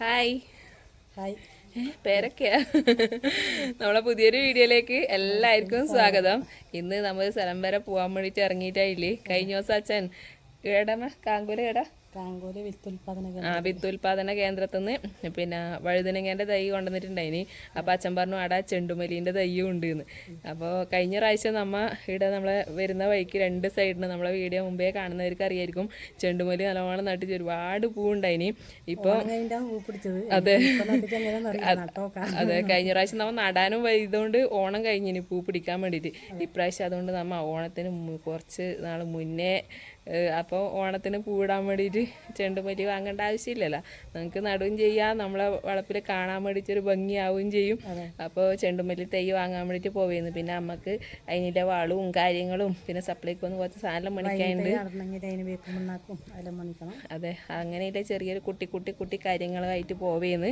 Hi. Hi. പേരൊക്കെയാ. നമ്മളെ പുതിയൊരു വീഡിയോയിലേക്ക് എല്ലാവർക്കും സ്വാഗതം. ഇന്ന് നമ്മൾ സ്ഥലം വരെ പോകാൻ വേണ്ടിയിട്ട് ഇറങ്ങിയിട്ടായില്ലേ. കഴിഞ്ഞ ദിവസം അച്ഛൻ ഏടമ കാങ്കൂല ഏടാ വിത്തുൽപാദന കേന്ദ്രത്തിൽ നിന്ന് പിന്നെ വഴുതനങ്ങേൻ്റെ തൈ കൊണ്ടുവന്നിട്ടുണ്ടായിന്. അപ്പോൾ അച്ഛൻ പറഞ്ഞു അവിടെ ചെണ്ടുമല്ലീൻ്റെ തൈയും ഉണ്ട് എന്ന്. അപ്പോൾ കഴിഞ്ഞ പ്രാവശ്യം ഇവിടെ നമ്മളെ വരുന്ന വഴിക്ക് രണ്ട് സൈഡിന് നമ്മളെ വീഡിയോ മുമ്പേ കാണുന്നവർക്ക് അറിയായിരിക്കും ചെണ്ടുമല്ലി നല്ലവണ്ണം നട്ടിച്ച് ഒരുപാട് പൂവുണ്ടായിന്. ഇപ്പോൾ അതെ അതെ കഴിഞ്ഞ പ്രാവശ്യം നമ്മൾ നടാനും വൈകുന്നതുകൊണ്ട് ഓണം കഴിഞ്ഞിന് പൂ പിടിക്കാൻ വേണ്ടിയിട്ട്. ഇപ്രാവശ്യം അതുകൊണ്ട് നമ്മൾ ഓണത്തിന് കുറച്ച് നാൾ മുന്നേ അപ്പോൾ ഓണത്തിന് പൂവിടാൻ വേണ്ടിയിട്ട് ചെണ്ടുമല്ലി വാങ്ങേണ്ട ആവശ്യമില്ലല്ലോ. നമുക്ക് നടുകയും ചെയ്യാം, നമ്മളെ വളപ്പിൽ കാണാൻ വേണ്ടിയിട്ടൊരു ഭംഗിയാവുകയും ചെയ്യും. അപ്പോൾ ചെണ്ടുമല്ലി തൈ വാങ്ങാൻ വേണ്ടിയിട്ട് പോവുന്നു. പിന്നെ നമുക്ക് അതിൻ്റെ വളവും കാര്യങ്ങളും പിന്നെ സപ്ലൈക്കൊന്ന് കുറച്ച് സാധനം മണിക്കാനുണ്ട്. അതെ അങ്ങനെയുള്ള ചെറിയൊരു കുട്ടി കാര്യങ്ങളായിട്ട് പോവുന്നു.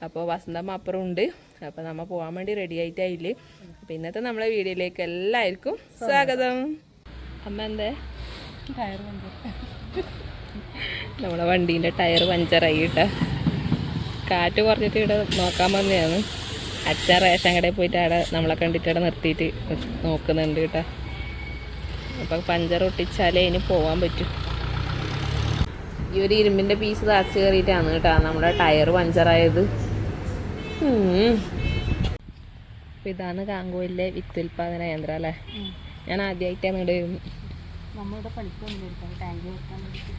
അപ്പോൾ വസന്തമ്മ അപ്പുറം ഉണ്ട്. അപ്പോൾ നമ്മൾ പോകാൻ വേണ്ടി റെഡി ആയിട്ടായില്ലേ. അപ്പോൾ ഇന്നത്തെ നമ്മളെ വീഡിയോയിലേക്ക് എല്ലാവർക്കും സ്വാഗതം. അമ്മ എന്തേ നമ്മളെ വണ്ടീൻ്റെ ടയർ പഞ്ചറായി കേട്ടോ. കാറ്റ് കുറഞ്ഞിട്ട് ഇവിടെ നോക്കാൻ വന്നതാണ്. അച്ഛൻ റേഷൻ കടയിൽ പോയിട്ട് അവിടെ നമ്മളെ കണ്ടിട്ട് അവിടെ നിർത്തിയിട്ട് നോക്കുന്നുണ്ട് കേട്ടോ. അപ്പം പഞ്ചർ ഒട്ടിച്ചാലേ ഇനി പോകാൻ പറ്റും. ഈ ഒരു ഇരുമ്പിൻ്റെ പീസ് തറച്ച് കയറിയിട്ടാണ് കേട്ടോ നമ്മുടെ ടയർ പഞ്ചറായത്. അപ്പം ഇതാണ് കാങ്കോയിലെ വിത്തുൽപാദന കേന്ദ്രം അല്ലേ. ഞാൻ ആദ്യമായിട്ടാണ് ഇവിടെ വരുന്നത്. നമ്മളിവിടെ പണിക്ക് വന്നിരിക്കാം ടാങ്ക് വെക്കാൻ വേണ്ടിയിട്ട്.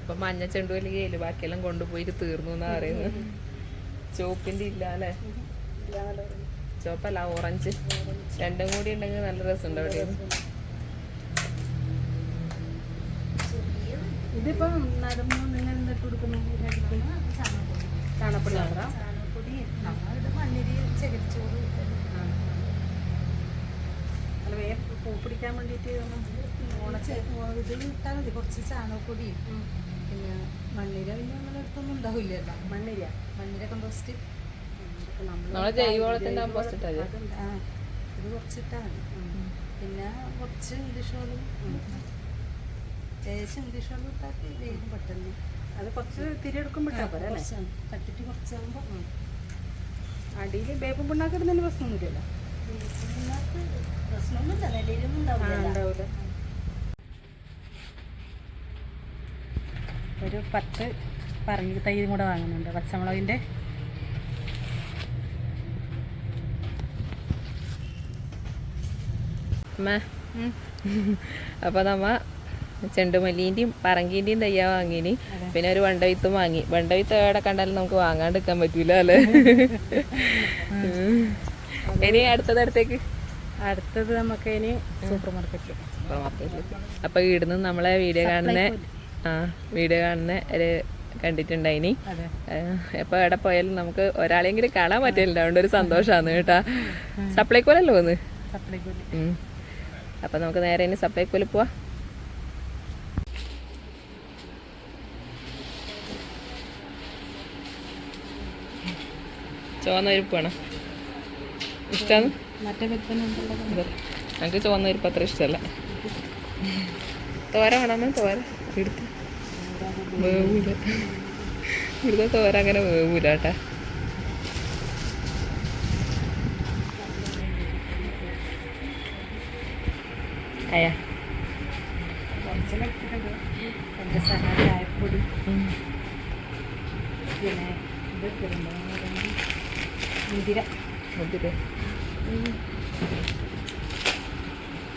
അപ്പൊ മഞ്ഞ ചെണ്ടുമല്ലി ബാക്കിയെല്ലാം കൊണ്ടുപോയിട്ട് തീർന്നു എന്നാ പറയുന്നത്. ചോപ്പിന്റെ ഇല്ല അല്ലേ, ചോപ്പല്ല ഓറഞ്ച് രണ്ടും കൂടി ഉണ്ടെങ്കിൽ നല്ല രസമുണ്ട്. അവിടെ ഇതിപ്പോ ചാണപ്പൊടി മണ്ണിരി ചകിരിച്ചോറ് അല്ല വേഗം പൂ പിടിക്കാൻ വേണ്ടിയിട്ട് ഇത് ഇട്ടാൽ മതി. കുറച്ച് ചാണകപ്പൊടിയും പിന്നെ മണ്ണിര പിന്നെ അങ്ങനെ അടുത്തൊന്നും ഉണ്ടാവില്ലല്ലോ. മണ്ണിര കമ്പോസ്റ്റ് ജൈവവളത്തിന്റെ കമ്പോസ്റ്റ് ഇത് കുറച്ചിട്ടാൽ മതി. പിന്നെ കുറച്ച് ഇംഗ്ലീഷ് വളം ഇംഗ്ലീഷ് വളം ഇട്ടാൽ വേഗം പെട്ടെന്ന് അത് കുറച്ച് തിരിയെടുക്കുമ്പോൾ തട്ടിട്ട് കുറച്ചാകുമ്പോൾ അടിയിൽ വേപ്പും പിണ്ണാക്ക് ഇടുന്നതിന് പ്രശ്നമൊന്നുമില്ലല്ലോ. പ്രശ്നമൊന്നുമില്ല, നിലയിലൊന്നും ഉണ്ടാവില്ല. ഒരു 10 പറങ്കി തൈയും കൂടെ വാങ്ങുന്നുണ്ട് പച്ചമുളകിൻ്റെ. അപ്പൊ നമ്മ ചെണ്ടുമല്ലീന്റെയും പറങ്കീന്റെയും തയ്യാ വാങ്ങിനി. പിന്നെ ഒരു വണ്ടവിത്തും വാങ്ങി. വണ്ടവിത്ത് എവിടെ കണ്ടാലും നമുക്ക് വാങ്ങാണ്ടിരിക്കാൻ പറ്റൂല അല്ലേ. ഇനി അടുത്തത് നമുക്ക് ഇനി സൂപ്പർ മാർക്കറ്റ്. അപ്പൊ ഇവിടുന്ന് നമ്മളെ വീഡിയോ കാണുന്ന ഒരു കണ്ടിട്ടുണ്ടായിനി. എപ്പോൾ എവിടെ പോയാലും നമുക്ക് ഒരാളെങ്കിലും കാണാൻ പറ്റില്ല. അതുകൊണ്ട് ഒരു സന്തോഷമാണ് കേട്ടാ. സപ്ലൈക്കോലല്ലോ ഒന്ന്. അപ്പൊ നമുക്ക് നേരെ ഇനി സപ്ലൈക്കോല് പോവാ. ചുവന്ന പരിപ്പ് വേണം, ഇഷ്ടമാണ്. നമുക്ക് ചുവന്ന പരിപ്പ് അത്ര ഇഷ്ടമല്ല. തോര വേണം. തോര എടുത്ത് വേവൂല. ഇവിടുത്തെ തോര അങ്ങനെ വേവൂല കേട്ടാ. അയ്യാ ചായപ്പൊടി പിന്നെ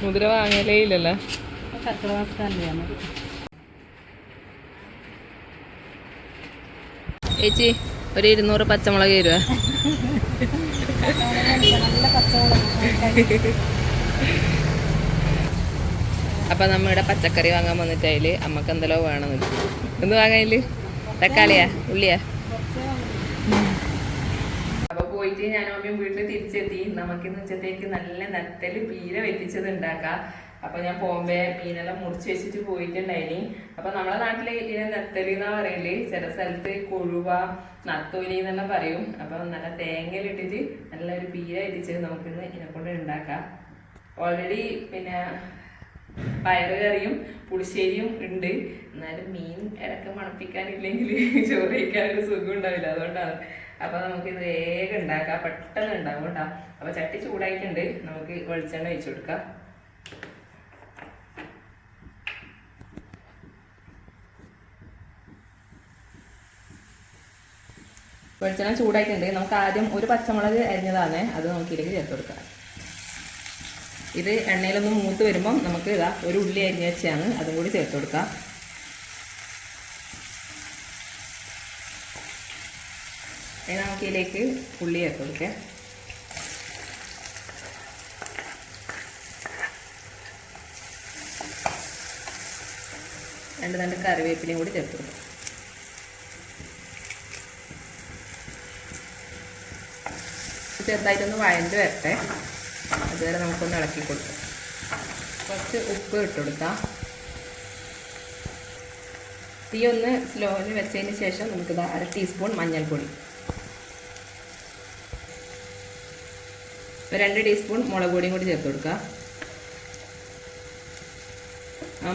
മുതിര വാങ്ങലേ ഇല്ലല്ലോ. കർക്കിടക മാസത്തല്ലേ മതി. ചേച്ചി ഒരു 200 പച്ചമുളക് തരുവാ. നല്ല പച്ചമുളക്. അപ്പം നമ്മുടെ പച്ചക്കറി വാങ്ങാൻ വന്നിട്ടായില് അമ്മക്ക് എന്തെല്ലോ വേണമെന്ന്. എന്ത് വാങ്ങാനില്? തക്കാളിയാ ഉള്ളിയാ? അപ്പോൾ പോയിട്ട് ഞാനും അമ്മയും വീട്ടിൽ തിരിച്ചെത്തി. നമുക്കിന്ന് ഉച്ചത്തേക്ക് നല്ല നത്തല് പീര വെറ്റിച്ചത് ഉണ്ടാക്കാം. അപ്പോൾ ഞാൻ പോകുമ്പേ മീനെല്ലാം മുറിച്ച് വെച്ചിട്ട് പോയിട്ടുണ്ടായിനി. അപ്പോൾ നമ്മളെ നാട്ടിൽ ഇതിനെ നെത്തലി എന്നാ പറയല്, ചില സ്ഥലത്ത് കൊഴുവ നത്തോലി എന്നെല്ലാം പറയും. അപ്പോൾ നല്ല തേങ്ങയിലിട്ടിട്ട് നല്ലൊരു പീര ഇട്ടിച്ച് നമുക്കിന്ന് ഇതിനെക്കൊണ്ട് ഉണ്ടാക്കാം. ഓൾറെഡി പിന്നെ പയറ് കറിയും പുളിശ്ശേരിയും ഉണ്ട്. എന്നാലും മീൻ ഇടയ്ക്ക് മണപ്പിക്കാനില്ലെങ്കിൽ ചോറ് കഴിക്കാനൊരു സുഖം ഉണ്ടാവില്ല, അതുകൊണ്ടാണ്. അപ്പോൾ നമുക്കിത് വേഗം ഉണ്ടാക്കാം, പെട്ടെന്ന് ഉണ്ടാവും കേട്ടോ. അപ്പോൾ ചട്ടി ചൂടായിട്ടുണ്ട്, നമുക്ക് വെളിച്ചെണ്ണ ഒഴിച്ചു കൊടുക്കാം. വെളിച്ചെണ്ണ ചൂടായിട്ടുണ്ട്. നമുക്ക് ആദ്യം ഒരു പച്ചമുളക് അരിഞ്ഞതാണ്, അത് നമുക്കിതിലേക്ക് ചേർത്ത് കൊടുക്കാം. ഇത് എണ്ണയിലൊന്ന് മൂത്ത് വരുമ്പം നമുക്ക് ഇതാ ഒരു ഉള്ളി അരിഞ്ഞ് വെച്ചാണ്, അതും കൂടി ചേർത്ത് കൊടുക്കാം. ഇനി നമുക്കിതിലേക്ക് ഉള്ളി ചേർത്ത് കൊടുക്കാം. രണ്ട് കറിവേപ്പിലയും കൂടി ചേർത്ത് കൊടുക്കാം. ചെറുതായിട്ടൊന്ന് വഴണ്ട് വരട്ടെ, അതുവരെ നമുക്കൊന്ന് ഇളക്കി കൊടുക്കാം. കുറച്ച് ഉപ്പ് ഇട്ട് കൊടുക്കാം. തീ ഒന്ന് സ്ലോയിൽ വെച്ചതിന് ശേഷം നമുക്കിത് 1/2 ടീസ്പൂൺ മഞ്ഞൾപ്പൊടി, 2 ടീസ്പൂൺ മുളക് പൊടിയും കൂടി ചേർത്ത് കൊടുക്കുക.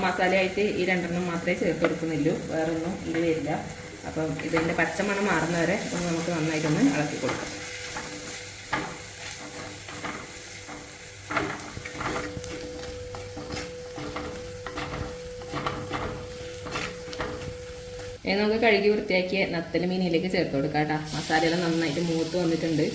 മസാലയായിട്ട് ഈ 2 മാത്രമേ ചേർത്ത് കൊടുക്കുന്നുള്ളൂ, വേറൊന്നും ഇത് വരില്ല. അപ്പം ഇതിൻ്റെ പച്ചമണം മാറുന്നവരെ ഒന്ന് നമുക്ക് നന്നായിട്ടൊന്ന് ഇളക്കി കൊടുക്കാം. ഇനി നമുക്ക് കഴുകി വൃത്തിയാക്കിയ നത്തൽ മീനിലേക്ക് ചേർത്ത് കൊടുക്കാം കേട്ടോ. മസാലയെല്ലാം നന്നായിട്ട് മൂത്ത് വന്നിട്ടുണ്ട്.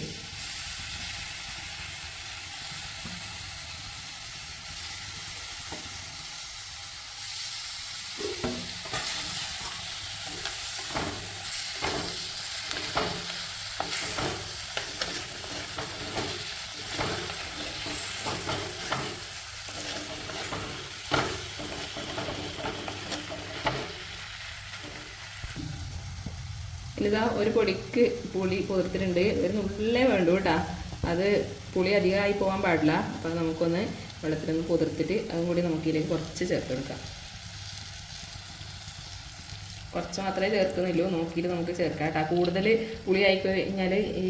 ഇതാ ഒരു പൊടിക്ക് പുളി പുതിർത്തിട്ടുണ്ട്, ഒരു നുള്ളേ വേണ്ടു കേട്ടോ. അത് പുളി അധികമായി പോകാൻ പാടില്ല. അപ്പോൾ നമുക്കൊന്ന് വെള്ളത്തിലൊന്ന് പുതിർത്തിട്ട് അതും കൂടി നമുക്കിതിലേക്ക് കുറച്ച് ചേർത്ത് കൊടുക്കാം. കുറച്ച് മാത്രമേ ചേർക്കുന്നുള്ളൂ, നോക്കിയിട്ട് നമുക്ക് ചേർക്കാം കേട്ടോ. കൂടുതൽ പുളി ആയി കഴിഞ്ഞാൽ ഈ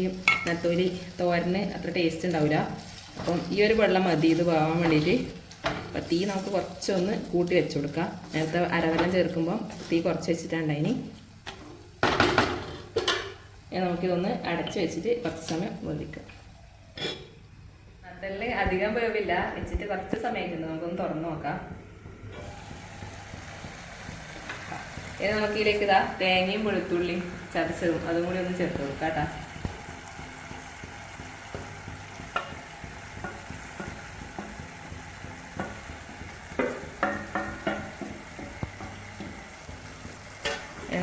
നത്തോലി തോരന് അത്ര ടേസ്റ്റ് ഉണ്ടാവില്ല. അപ്പം ഈ ഒരു വെള്ളം മതി ഇത് പോകാൻ വേണ്ടിയിട്ട്. അപ്പം തീ നമുക്ക് കുറച്ചൊന്ന് കൂട്ടി വെച്ച് കൊടുക്കാം. നേരത്തെ അരവെള്ളം ചേർക്കുമ്പോൾ തീ കുറച്ച് വെച്ചിട്ടുണ്ടായിനി. നമുക്കിതൊന്ന് അടച്ച് വെച്ചിട്ട് കുറച്ച് സമയം വേവിക്കാം. നത്തലിന് അധികം വേവില്ല, വെച്ചിട്ട് കുറച്ച് സമയമായിട്ടുണ്ട്. നമുക്കൊന്ന് തുറന്ന് നോക്കാം. ഇനി നമുക്കിതിലേക്ക് ഇതാ തേങ്ങയും വെളുത്തുള്ളിയും ചതച്ചതും അതും കൂടി ഒന്ന് ചേർത്ത് കൊടുക്കാം കേട്ടോ.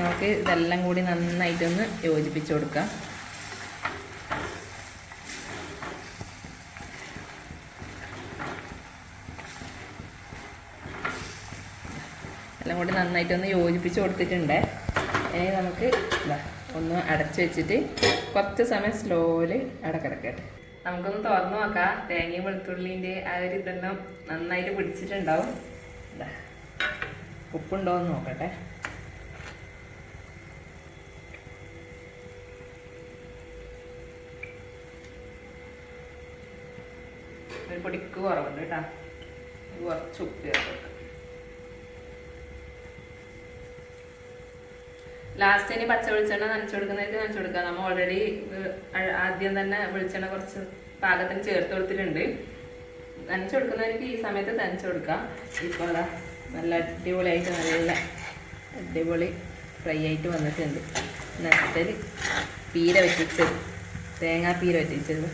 നമുക്ക് ഇതെല്ലാം കൂടി നന്നായിട്ടൊന്ന് യോജിപ്പിച്ച് കൊടുക്കാം. എല്ലാം കൂടി നന്നായിട്ടൊന്ന് യോജിപ്പിച്ച് കൊടുത്തിട്ടുണ്ട്. ഇനി നമുക്ക് ഒന്ന് അടച്ച് വെച്ചിട്ട് കുറച്ച് സമയം സ്ലോയിൽ അടക്കിടക്കട്ടെ. നമുക്കൊന്ന് തുറന്ന് നോക്കാം. തേങ്ങയും വെളുത്തുള്ളിൻ്റെ ആ ഒരു ഇതെല്ലാം നന്നായിട്ട് പിടിച്ചിട്ടുണ്ടാവും. ഉപ്പുണ്ടോ എന്ന് നോക്കട്ടെ. ഒരു പൊടിക്ക് കുറവുണ്ട് കേട്ടോ, കുറച്ച് ഉപ്പ് ചേർത്ത്. ലാസ്റ്റ് ഇനി പച്ച വെളിച്ചെണ്ണ നനച്ചു കൊടുക്കുന്നവർക്ക് നനച്ചു കൊടുക്കാം. നമ്മൾ ഓൾറെഡി ആദ്യം തന്നെ വെളിച്ചെണ്ണ കുറച്ച് പാകത്തിന് ചേർത്ത് കൊടുത്തിട്ടുണ്ട്. നനച്ചു കൊടുക്കുന്നവർക്ക് ഈ സമയത്ത് നനച്ചു കൊടുക്കാം. ഇപ്പോൾ അതാ നല്ല അടിപൊളിയായിട്ട് നല്ല അടിപൊളി ഫ്രൈ ആയിട്ട് വന്നിട്ടുണ്ട്. നട്ടൽ പീര വറ്റിച്ചത്, തേങ്ങാപ്പീര വറ്റിച്ചത്.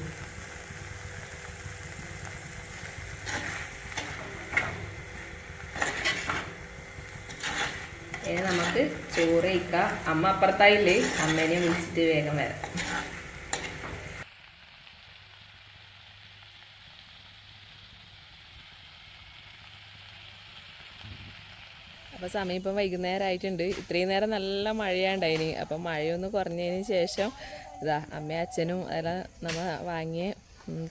ഇനി നമുക്ക് ചോറ് കഴിക്കാം. അമ്മ അപ്പുറത്തായില്ലേ, അമ്മേനെ വിളിച്ചിട്ട് വേഗം വരാം. അപ്പോൾ സമയം ഇപ്പം വൈകുന്നേരമായിട്ടുണ്ട്. ഇത്രയും നേരം നല്ല മഴയുണ്ടായിന്. അപ്പം മഴയൊന്ന് കുറഞ്ഞതിന് ശേഷം ഇതാ അമ്മയും അച്ഛനും അതെല്ലാം നമ്മൾ വാങ്ങിയ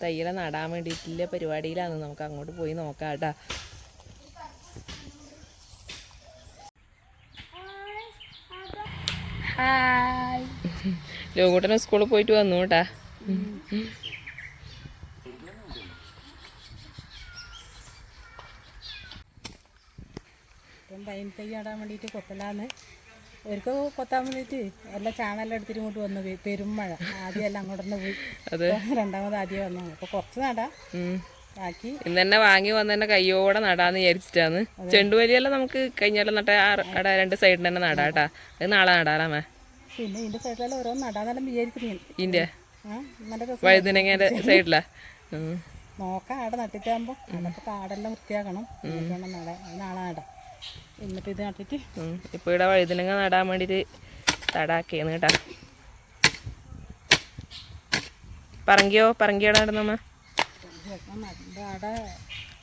തൈകളെ നടാൻ വേണ്ടിയിട്ടുള്ള പരിപാടിയിലാണ്. നമുക്ക് അങ്ങോട്ട് പോയി നോക്കാം കേട്ടോ. ഹായ്. ലോകൂട്ടന് സ്കൂളിൽ പോയിട്ട് വന്നു കേട്ടാ. ഇപ്പം പൈൻ തൈ നടാൻ വേണ്ടിയിട്ട് കൊത്തലാന്ന് അവർക്ക് കൊത്താൻ വേണ്ടിയിട്ട് എല്ലാ ചാണെല്ലാം എടുത്തിട്ട് ഇങ്ങോട്ട് വന്നു. പെരുമഴ ആദ്യം എല്ലാം അങ്ങോട്ട് തന്നെ പോയി. രണ്ടാമത് ആദ്യം വന്നു. അപ്പോൾ കുറച്ച് നടാം ബാക്കി ഇന്ന് തന്നെ വാങ്ങി വന്ന് തന്നെ കയ്യോടെ നടാന്ന് വിചാരിച്ചിട്ടാണ്. ചെണ്ടുമല്ലിയെല്ലാം നമുക്ക് കഴിഞ്ഞാലും നട്ട അവിടെ 2 സൈഡിൽ തന്നെ നടാം കേട്ടാ. അത് നാളെ നടാറാമേ. പിന്നെ ഇതിൻ്റെ സൈഡിലെല്ലാം ഓരോന്ന് നടാന്നെല്ലാം വിചാരിക്കുന്നു. ഇതിന്റെ നല്ല രസം വഴുതനങ്ങേന്റെ സൈഡിലാ നോക്കാം. ആടെ നട്ടിട്ടാകുമ്പോൾ അതൊക്കെ കാടെല്ലാം വൃത്തിയാക്കണം. വേണം നടാൻ. അത് നാളെ നടാം. എന്നിട്ട് ഇത് നട്ടിട്ട് ഇപ്പൊ ഇവിടെ വഴുതനങ്ങ നടാൻ വേണ്ടിട്ട് തടാക്കിയാണ് കേട്ടാ. പറങ്കിയോടെ നടന്നമ്മ ആടെ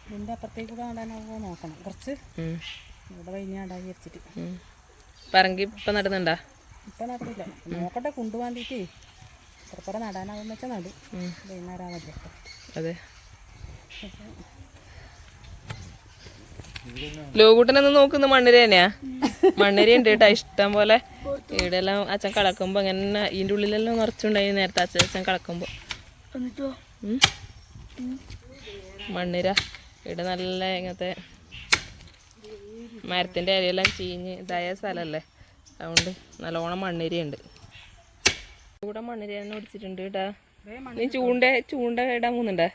ഇതിൻ്റെ അപ്പുറത്തേക്ക് നടാനാകുമ്പോൾ നോക്കണം. കുറച്ച് ഇവിടെ കഴിഞ്ഞ് നടാൻ വിചാരിച്ചിട്ട്. പറങ്കി ഇപ്പൊ നടുന്നുണ്ടാ? ഇപ്പം നടന്നില്ല. നോക്കട്ടെ കൊണ്ടുപോകാണ്ടിട്ട് പുറപ്പുറം നടാനാകുന്ന വെച്ചാൽ നടും. വൈകുന്നേരം മതി. അതെ. ലോകൂട്ടനൊന്ന് നോക്കുന്ന മണ്ണിര തന്നെയാ. മണ്ണിര ഉണ്ട് കേട്ടാ ഇഷ്ടം പോലെ. ഇവിടെ എല്ലാം അച്ഛൻ കളക്കുമ്പോ ഇങ്ങനെ ഇതിൻ്റെ ഉള്ളിലെല്ലാം നിറച്ചുണ്ടായി നേരത്തെ അച്ഛൻ കളക്കുമ്പോ. മണ്ണിര ഇവിടെ നല്ല ഇങ്ങനത്തെ മരത്തിന്റെ അരിയെല്ലാം ചീഞ്ഞ് ഇതായ സ്ഥലല്ലേ, അതുകൊണ്ട് നല്ലോണം മണ്ണിരയുണ്ട്. ഇവിടെ മണ്ണിര തന്നെ ഒടിച്ചിട്ടുണ്ട് കേട്ടാ. നീ ചൂണ്ട ഇടാൻ പോകുന്നുണ്ടാ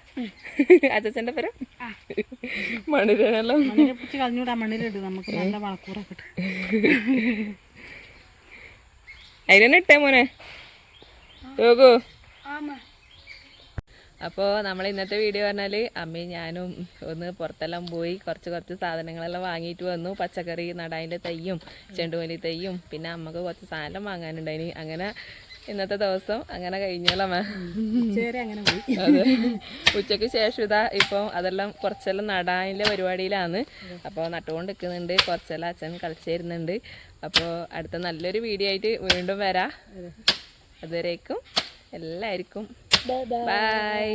അച്ഛൻ്റെ പേര്? മണ്ണിരനെല്ലാം പിടിച്ച് കളഞ്ഞൂടാ. മണ്ണിലിട്ട് നമുക്ക് നല്ല വളക്കൂറൊക്കെ അതിനെ ഇട്ടേ മോനെ യോഗു. അപ്പോൾ നമ്മൾ ഇന്നത്തെ വീഡിയോ പറഞ്ഞാൽ അമ്മയും ഞാനും ഒന്ന് പുറത്തെല്ലാം പോയി കുറച്ച് സാധനങ്ങളെല്ലാം വാങ്ങിയിട്ട് വന്നു. പച്ചക്കറി നടാൻ്റെ തയ്യും ചെണ്ടുമല്ലി തയ്യും പിന്നെ അമ്മക്ക് കുറച്ച് സാധനം വാങ്ങാനുണ്ടായിന്. അങ്ങനെ ഇന്നത്തെ ദിവസം അങ്ങനെ കഴിഞ്ഞോളാം. അങ്ങനെ പോയി. അതെ, ഉച്ചയ്ക്ക് ശേഷം ഇതാ ഇപ്പം അതെല്ലാം കുറച്ചെല്ലാം നടാനുള്ള പരിപാടിയിലാണ്. അപ്പോൾ നട്ടുകൊണ്ട് നിൽക്കുന്നുണ്ട്. കുറച്ചെല്ലാം അച്ഛൻ കളിച്ചിരുന്നുണ്ട്. അപ്പോൾ അടുത്ത നല്ലൊരു വീഡിയോ ആയിട്ട് വീണ്ടും വരാം. അതുവരേക്കും എല്ലാവർക്കും ബൈ.